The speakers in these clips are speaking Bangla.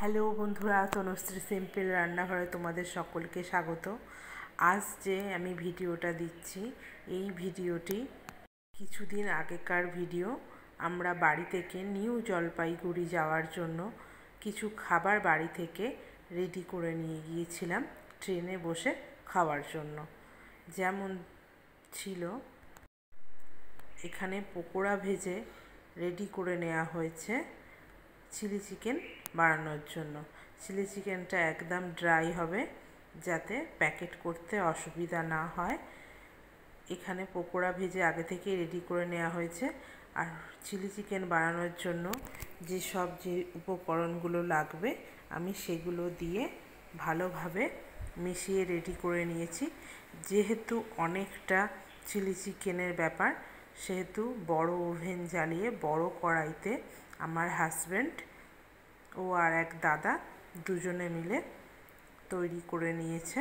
হ্যালো বন্ধুরা, তনুশ্রী সিম্পল রান্নাঘরে তোমাদের সকলকে স্বাগত। আজ যে আমি ভিডিওটা দিচ্ছি, এই ভিডিওটি কিছুদিন আগেকার ভিডিও। আমরা বাড়ি থেকে নিউ জলপাইগুড়ি যাওয়ার জন্য কিছু খাবার বাড়ি থেকে রেডি করে নিয়ে গিয়েছিলাম ট্রেনে বসে খাওয়ার জন্য। যেমন ছিল, এখানে পকোড়া ভেজে রেডি করে নেওয়া হয়েছে চিলি চিকেন বানানোর জন্য। চিলি চিকেনটা একদম ড্রাই হবে যাতে প্যাকেট করতে অসুবিধা না হয়। এখানে পকোড়া ভেজে আগে থেকে রেডি করে নেওয়া হয়েছে। আর চিলি চিকেন বানানোর জন্য যে উপকরণগুলো লাগবে আমি সেগুলো দিয়ে ভালোভাবে মিশিয়ে রেডি করে নিয়েছি। যেহেতু অনেকটা চিলি চিকেনের ব্যাপার, সেহেতু বড় ওভেন জ্বালিয়ে বড় কড়াইতে আমার হাজব্যান্ড ও আর এক দাদা দুজনে মিলে তৈরি করে নিয়েছে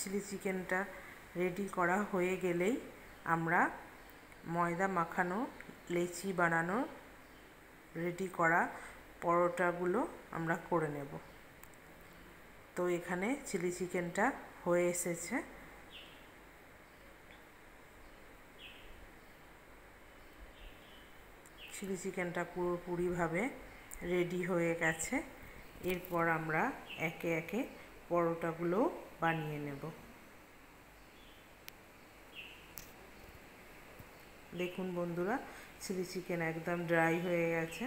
চিলি চিকেনটা রেডি করা হয়ে গেলেই আমরা ময়দা মাখানো লেচি বানানো রেডি করা পরোটাগুলো আমরা করে নেব। তো এখানে চিলি চিকেনটা হয়ে এসেছে। চিলি চিকেনটা পুরোপুরিভাবে রেডি হয়ে গেছে। এরপর আমরা একে একে পরোটাগুলো বানিয়ে নেব। দেখুন বন্ধুরা, চিলি চিকেন একদম ড্রাই হয়ে গেছে।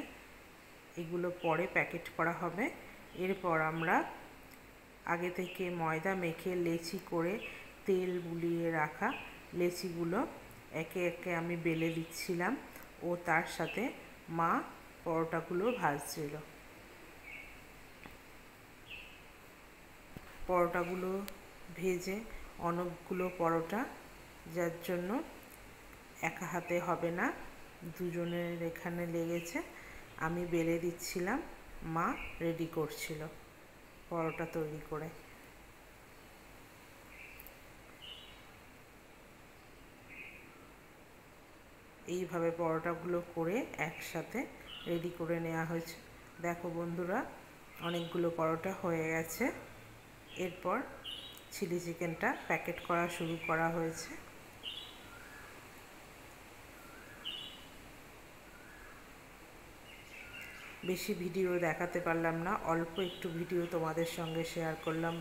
এগুলো পরে প্যাকেট করা হবে। এরপর আমরা আগে থেকে ময়দা মেখে লেচি করে তেল বুলিয়ে রাখা লেচিগুলো একে একে আমি বেলে দিচ্ছিলাম ও তার সাথে মা পরোটাগুলো ভাজছিল। পরোটাগুলো ভেজে অনেকগুলো পরোটা, যার জন্য একা হাতে হবে না, দুজনের এখানে লেগেছে। আমি বেলে দিচ্ছিলাম, মা রেডি করছিল পরোটা তৈরি করে। এইভাবে পরোটাগুলো করে একসাথে রেডি করে নেওয়া হয়েছে। দেখো বন্ধুরা, অনেকগুলো পরোটা হয়ে গেছে। এরপর চিলি চিকেনটা প্যাকেট করা শুরু করা হয়েছে। বেশি ভিডিও দেখাতে পারলাম না, অল্প একটু ভিডিও তোমাদের সঙ্গে শেয়ার করলাম।